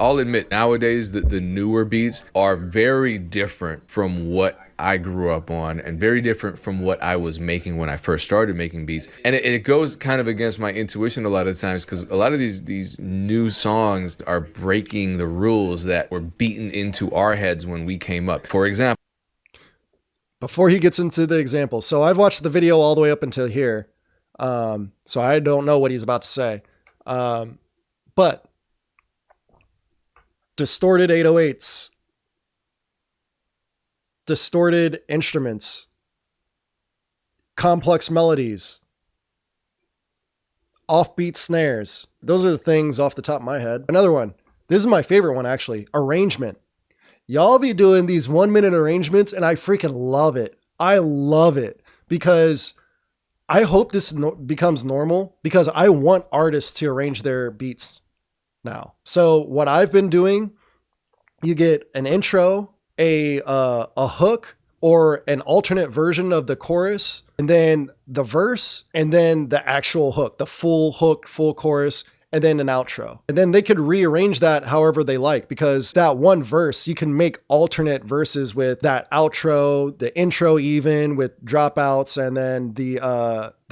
I'll admit nowadays that the newer beats are very different from what I grew up on and very different from what I was making when I first started making beats. And it goes kind of against my intuition a lot of times because a lot of these new songs are breaking the rules that were beaten into our heads when we came up. For example, before he gets into the example, so I've watched the video all the way up until here. So I don't know what he's about to say. But distorted 808s, distorted instruments, complex melodies, offbeat snares. Those are the things off the top of my head. Another one. This is my favorite one, actually. Arrangement. Y'all be doing these 1 minute arrangements and I freaking love it. I love it because I hope this becomes normal because I want artists to arrange their beats now. So what I've been doing, you get an intro, a hook, or an alternate version of the chorus, and then the verse, and then the actual hook, the full hook, full chorus, and then an outro. And then they could rearrange that however they like, because that one verse, you can make alternate verses with that outro, the intro even with dropouts, and then the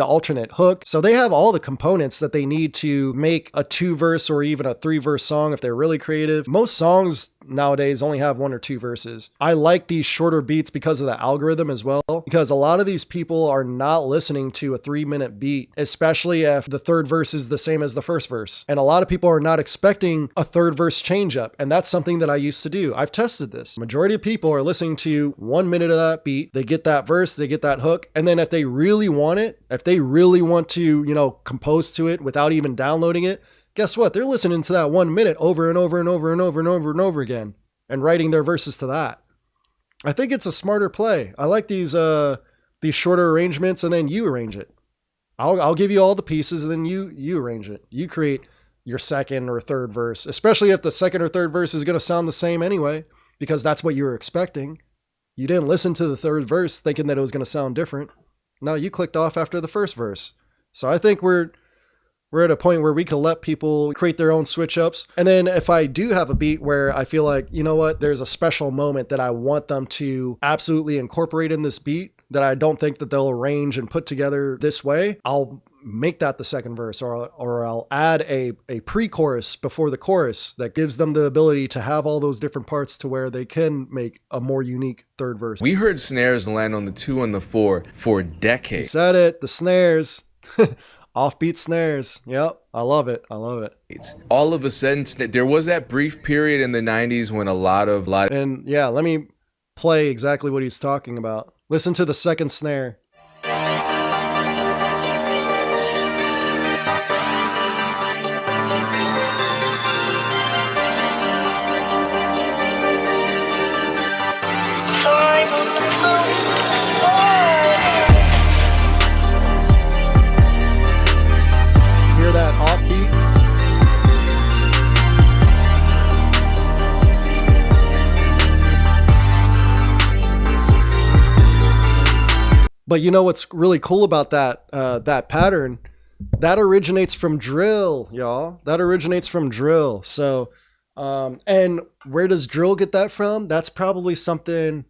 alternate hook. So they have all the components that they need to make a 2-verse or even a 3-verse song if they're really creative. Most songs nowadays only have 1 or 2 verses. I like these shorter beats because of the algorithm as well, because a lot of these people are not listening to a 3-minute beat, especially if the third verse is the same as the first verse. And a lot of people are not expecting a third verse change up. And that's something that I used to do. I've tested this. Majority of people are listening to 1 minute of that beat. They get that verse, they get that hook. And then if they really want it, if they really want to, compose to it without even downloading it, guess what? They're listening to that 1 minute over and over and over and over and over and over again and writing their verses to that. I think it's a smarter play. I like these shorter arrangements, and then you arrange it. I'll give you all the pieces, and then you arrange it. You create your second or third verse, especially if the second or third verse is going to sound the same anyway, because that's what you were expecting. You didn't listen to the third verse thinking that it was going to sound different. No, you clicked off after the first verse. So I think we're at a point where we can let people create their own switch ups. And then if I do have a beat where I feel like, you know what, there's a special moment that I want them to absolutely incorporate in this beat that I don't think that they'll arrange and put together this way, I'll make that the second verse, or I'll add a pre-chorus before the chorus that gives them the ability to have all those different parts to where they can make a more unique third verse. We heard snares land on the 2 and the 4 for decades. You said it, the snares. Offbeat snares. Yep. I love it. I love it. All of a sudden, there was that brief period in the 90s when a lot of... And yeah, let me play exactly what he's talking about. Listen to the second snare. Hear that offbeat? But you know what's really cool about that pattern? That originates from drill, y'all. That originates from drill. So, and where does drill get that from? That's probably something,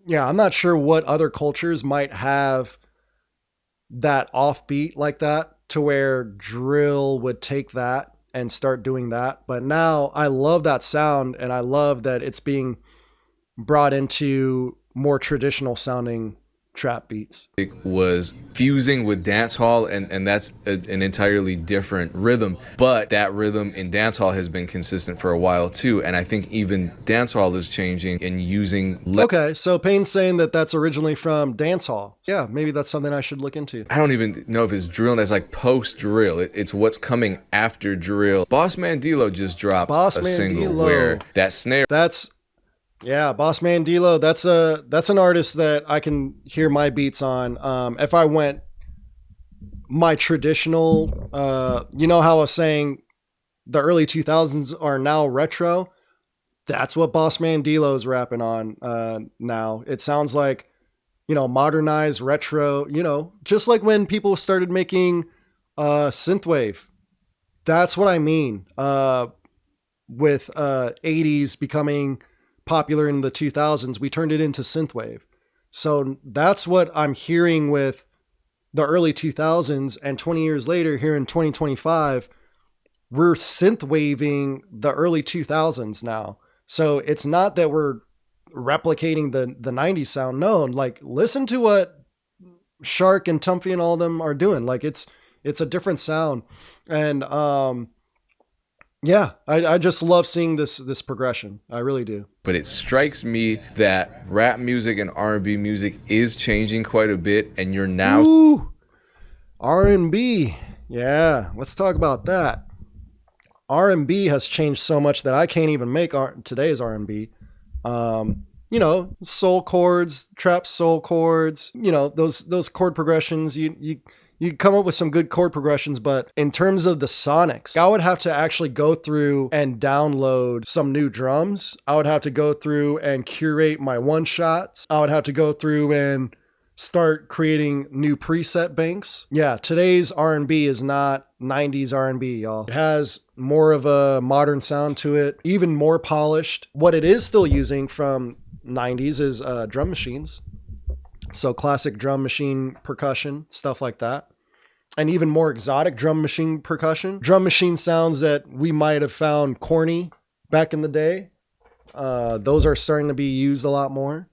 yeah, I'm not sure what other cultures might have that offbeat like that to where drill would take that and start doing that. But now I love that sound, and I love that it's being brought into more traditional sounding trap beats. It was fusing with dancehall, and that's an entirely different rhythm, but that rhythm in dancehall has been consistent for a while too, and I think even dancehall is changing and using... Okay, so Payne's saying that that's originally from dancehall. Yeah, maybe that's something I should look into. I don't even know if it's drill, that's like post-drill. It's what's coming after drill. Boss Man D-Lo just dropped a single where that snare... Yeah, Boss Man D-Lo, that's an artist that I can hear my beats on. If I went my traditional, you know how I was saying the early 2000s are now retro? That's what Boss Man D-Lo is rapping on now. It sounds like, modernized retro, just like when people started making synthwave. That's what I mean. with 80s becoming popular in the 2000s, we turned it into synthwave. So that's what I'm hearing with the early 2000s, and 20 years later here in 2025, we're synthwaving the early 2000s now. So it's not that we're replicating the 90s sound. No, like listen to what Shark and Tumpy and all of them are doing. Like it's a different sound. And yeah, I just love seeing this progression. I really do. But it strikes me that rap music and R&B music is changing quite a bit, and you're now Ooh, R&B. Yeah, let's talk about that. R&B has changed so much that I can't even make today's R&B. Soul chords, trap soul chords, those chord progressions, you come up with some good chord progressions, but in terms of the sonics, I would have to actually go through and download some new drums. I would have to go through and curate my one shots. I would have to go through and start creating new preset banks. Yeah, today's R&B is not 90s R&B, y'all. It has more of a modern sound to it, even more polished. What it is still using from 90s is drum machines. So classic drum machine percussion, stuff like that. And even more exotic drum machine percussion. Drum machine sounds that we might have found corny back in the day. Those are starting to be used a lot more.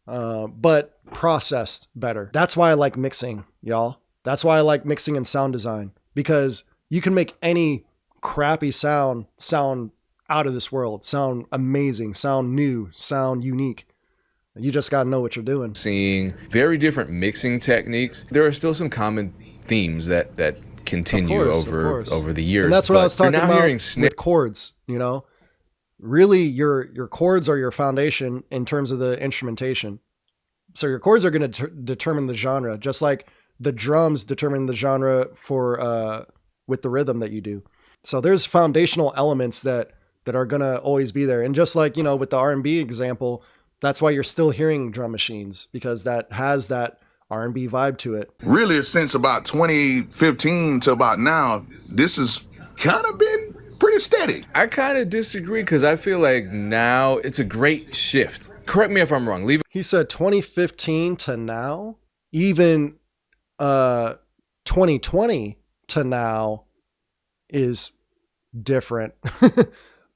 But processed better. That's why I like mixing, y'all. That's why I like mixing and sound design. Because you can make any crappy sound out of this world, sound amazing, sound new, sound unique. You just got to know what you're doing. Seeing very different mixing techniques. There are still some common themes that continue over the years. And that's what I was talking about with chords, Really, your chords are your foundation in terms of the instrumentation. So your chords are going to determine the genre, just like the drums determine the genre for with the rhythm that you do. So there's foundational elements that are going to always be there. And just like, with the R&B example, that's why you're still hearing drum machines, because that has that R&B vibe to it. Really, since about 2015 to about now, this has kind of been pretty steady. I kind of disagree, because I feel like now it's a great shift. Correct me if I'm wrong. He said 2015 to now, even 2020 to now is different.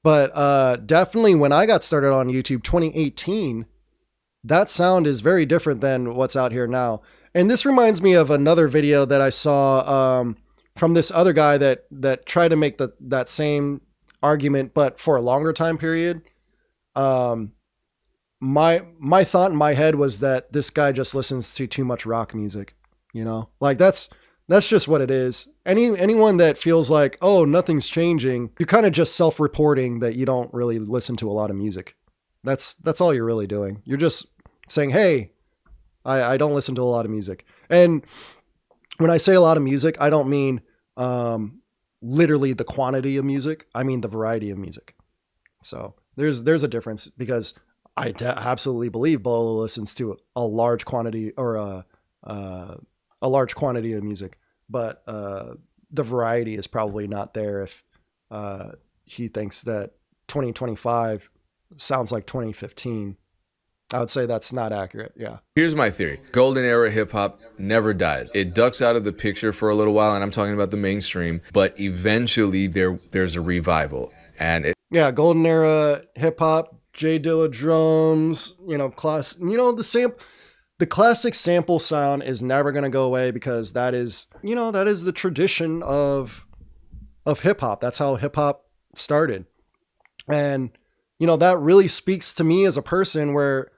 But definitely when I got started on YouTube, 2018, that sound is very different than what's out here now. And this reminds me of another video that I saw from this other guy that tried to make that same argument, but for a longer time period. My thought in my head was that this guy just listens to too much rock music, like that's just what it is. Anyone that feels like, oh, nothing's changing, you're kind of just self-reporting that you don't really listen to a lot of music. That's all you're really doing. You're just saying, hey, I don't listen to a lot of music. And when I say a lot of music, I don't mean literally the quantity of music. I mean the variety of music. So there's a difference, because I absolutely believe Bolo listens to a large quantity or a large quantity of music, but the variety is probably not there if he thinks that 2025 sounds like 2015. I would say that's not accurate. Yeah. Here's my theory. Golden era hip hop never dies. It ducks out of the picture for a little while, and I'm talking about the mainstream, but eventually there's a revival. And golden era hip hop, J Dilla drums, class, the classic sample sound is never going to go away, because that is the tradition of hip hop. That's how hip hop started. And, that really speaks to me as a person where,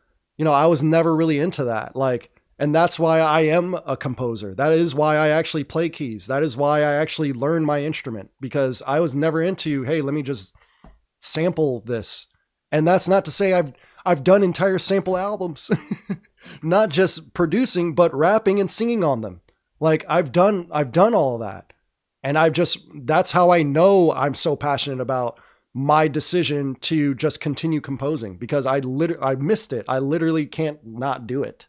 I was never really into that. And that's why I am a composer. That is why I actually play keys. That is why I actually learned my instrument, because I was never into, hey, let me just sample this. And that's not to say I've done entire sample albums, not just producing, but rapping and singing on them. Like I've done all of that. And that's how I know I'm so passionate about my decision to just continue composing, because I missed it. I literally can't not do it.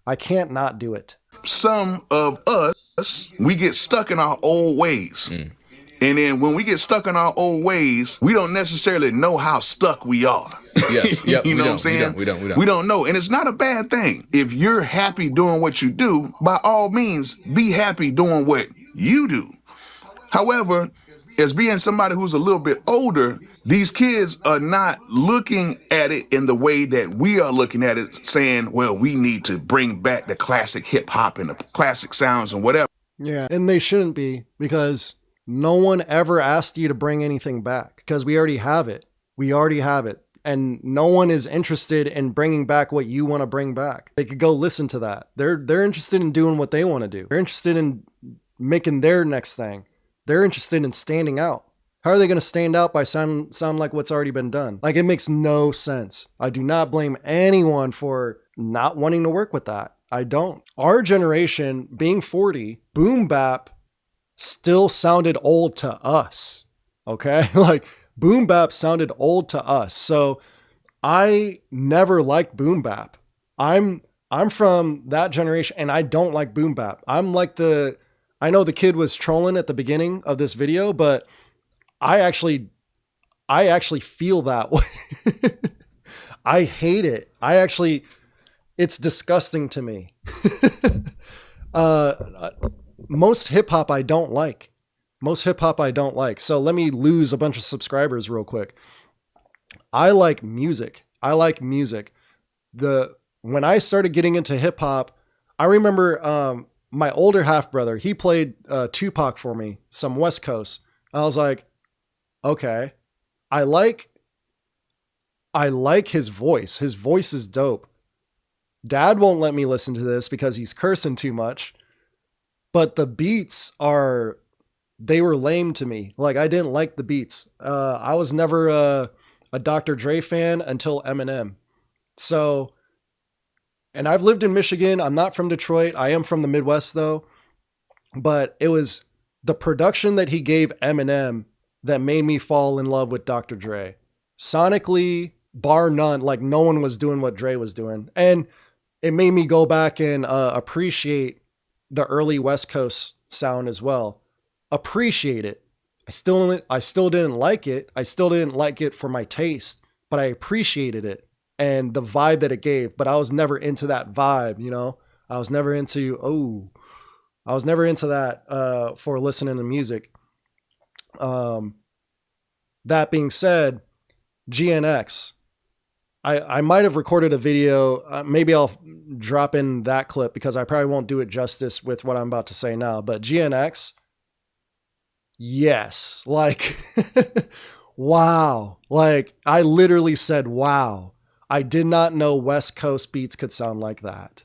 I can't not do it. Some of us, we get stuck in our old ways. And then when we get stuck in our old ways, we don't necessarily know how stuck we are. Yes. Yep. You know we what I'm saying? We don't. We don't know. And it's not a bad thing. If you're happy doing what you do, by all means, be happy doing what you do. However, as being somebody who's a little bit older, these kids are not looking at it in the way that we are looking at it, saying, well, we need to bring back the classic hip hop and the classic sounds and whatever. Yeah, and they shouldn't be, because no one ever asked you to bring anything back, because we already have it. We already have it. And no one is interested in bringing back what you want to bring back. They could go listen to that. They're interested in doing what they want to do. They're interested in making their next thing. They're interested in standing out. How are they going to stand out by sound like what's already been done? Like, it makes no sense. I do not blame anyone for not wanting to work with that. I don't. Our generation, being 40, boom bap still sounded old to us. Okay? Like, boom bap sounded old to us. So I never liked boom bap. I'm from that generation, and I don't like boom bap. I know the kid was trolling at the beginning of this video, but I actually feel that way. I hate it. It's disgusting to me. Most hip hop I don't like. So let me lose a bunch of subscribers real quick. I like music. When I started getting into hip hop, I remember my older half brother, he played Tupac for me, some West Coast. I was like, okay, I like his voice. His voice is dope. Dad won't let me listen to this because he's cursing too much, but the beats they were lame to me. Like, I didn't like the beats. I was never a Dr. Dre fan until Eminem. So, and I've lived in Michigan. I'm not from Detroit. I am from the Midwest though. But it was the production that he gave Eminem that made me fall in love with Dr. Dre. Sonically, bar none, like no one was doing what Dre was doing. And it made me go back and appreciate the early West Coast sound as well. Appreciate it. I still didn't like it. I still didn't like it for my taste, but I appreciated it and the vibe that it gave. But I was never into that vibe, you know? I was never into that for listening to music. That being said, GNX, I might have recorded a video. Maybe I'll drop in that clip because I probably won't do it justice with what I'm about to say now. But GNX, yes, like, wow. Like, I literally said, wow. I did not know West Coast beats could sound like that.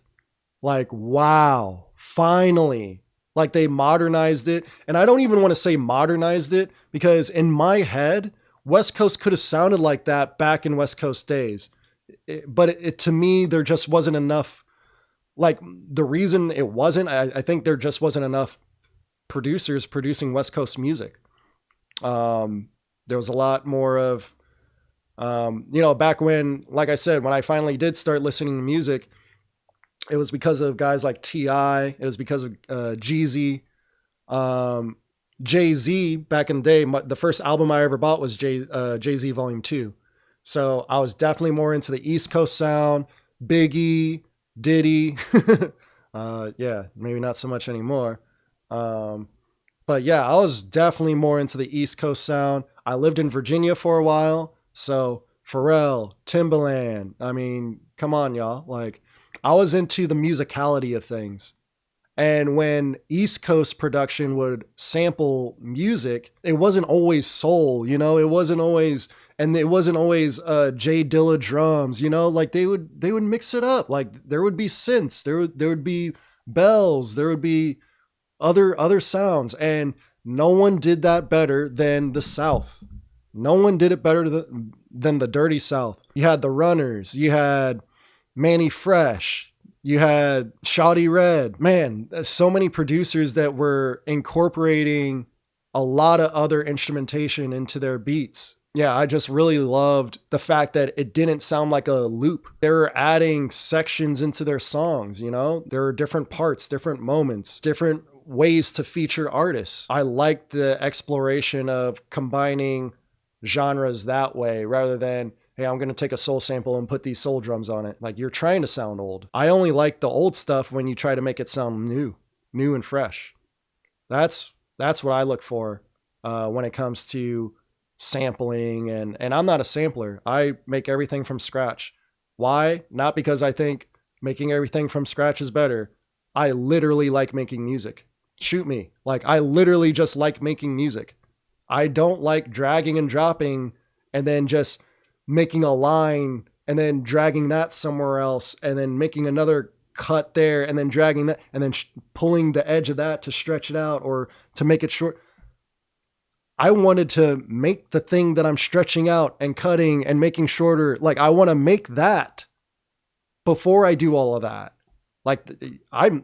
Like, wow, finally. Like, they modernized it. And I don't even want to say modernized it because in my head, West Coast could have sounded like that back in West Coast days. But to me, there just wasn't enough. Like, the reason it wasn't, I think there just wasn't enough producers producing West Coast music. There was a lot more of, back when, like I said, when I finally did start listening to music, it was because of guys like T.I. It was because of Jeezy. Jay-Z back in the day, the first album I ever bought was Jay-Z Volume 2. So I was definitely more into the East Coast sound, Biggie, Diddy. Yeah, maybe not so much anymore. But yeah, I was definitely more into the East Coast sound. I lived in Virginia for a while. So Pharrell, Timbaland. I mean, come on, y'all. Like, I was into the musicality of things. And when East Coast production would sample music, it wasn't always soul, you know, it wasn't always Jay Dilla drums, you know, like they would mix it up. Like, there would be synths, there would be bells, there would be other sounds. And no one did that better than the South. No one did it better than the Dirty South. You had the Runners, you had Manny Fresh, you had Shoddy Red. Man, so many producers that were incorporating a lot of other instrumentation into their beats. Yeah, I just really loved the fact that it didn't sound like a loop. They were adding sections into their songs, you know? There were different parts, different moments, different ways to feature artists. I like the exploration of combining genres that way rather than, hey, I'm going to take a soul sample and put these soul drums on it. Like, you're trying to sound old. I only like the old stuff when you try to make it sound new and fresh. That's what I look for when it comes to sampling. And I'm not a sampler. I make everything from scratch. Why? Not because I think making everything from scratch is better. I literally like making music. Shoot me. Like, I literally just like making music. I don't like dragging and dropping and then just making a line and then dragging that somewhere else and then making another cut there and then dragging that and then pulling the edge of that to stretch it out or to make it short. I wanted to make the thing that I'm stretching out and cutting and making shorter. Like, I want to make that before I do all of that. Like,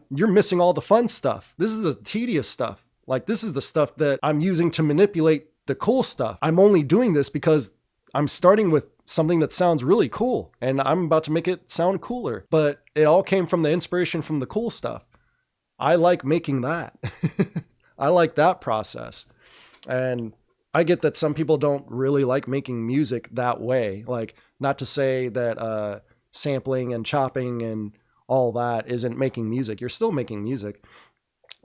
you're missing all the fun stuff. This is the tedious stuff. Like, this is the stuff that I'm using to manipulate the cool stuff. I'm only doing this because I'm starting with something that sounds really cool and I'm about to make it sound cooler. But it all came from the inspiration from the cool stuff. I like making that. I like that process. And I get that some people don't really like making music that way. Like, not to say that sampling and chopping and all that isn't making music. You're still making music.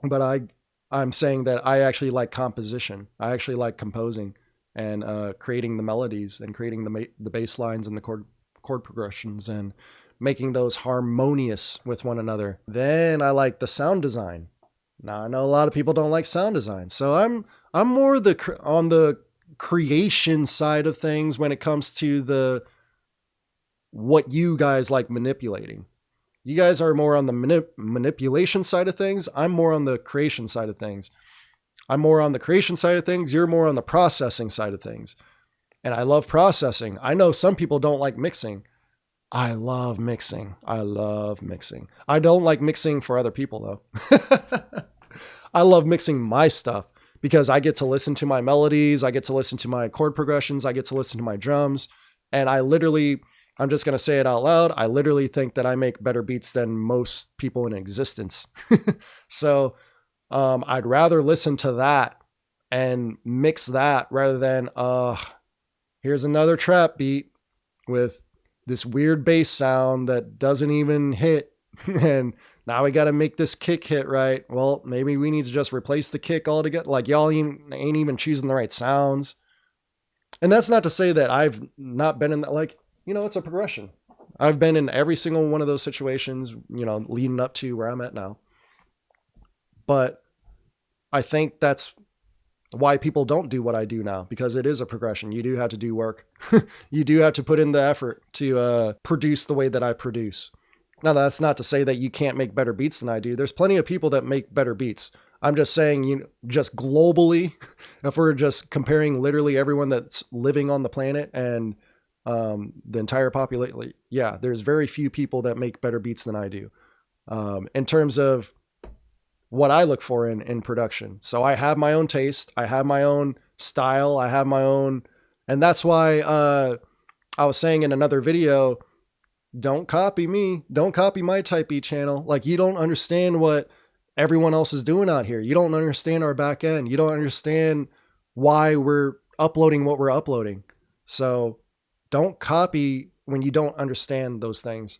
But I'm saying that I actually like composition. I actually like composing and creating the melodies and creating the bass lines and the chord progressions and making those harmonious with one another. Then I like the sound design. Now, I know a lot of people don't like sound design. So I'm more on the creation side of things when it comes to what you guys like manipulating. You guys are more on the manipulation side of things. I'm more on the creation side of things. I'm more on the creation side of things. You're more on the processing side of things. And I love processing. I know some people don't like mixing. I love mixing. I don't like mixing for other people, though. I love mixing my stuff because I get to listen to my melodies. I get to listen to my chord progressions. I get to listen to my drums. And I'm just going to say it out loud. I literally think that I make better beats than most people in existence. So I'd rather listen to that and mix that rather than, here's another trap beat with this weird bass sound that doesn't even hit. And now we got to make this kick hit right. Well, maybe we need to just replace the kick altogether. Like, y'all ain't even choosing the right sounds. And that's not to say that I've not been in that, like, it's a progression. I've been in every single one of those situations, leading up to where I'm at now. But I think that's why people don't do what I do now, because it is a progression. You do have to do work. You do have to put in the effort to produce the way that I produce. Now, that's not to say that you can't make better beats than I do. There's plenty of people that make better beats. I'm just saying, just globally, if we're just comparing literally everyone that's living on the planet and the entire population, yeah, there's very few people that make better beats than I do in terms of what I look for in production. So I have my own taste. I have my own style. I have my own, and that's why I was saying in another video, don't copy me. Don't copy my type beat channel. Like, you don't understand what everyone else is doing out here. You don't understand our back end. You don't understand why we're uploading what we're uploading. So don't copy when you don't understand those things.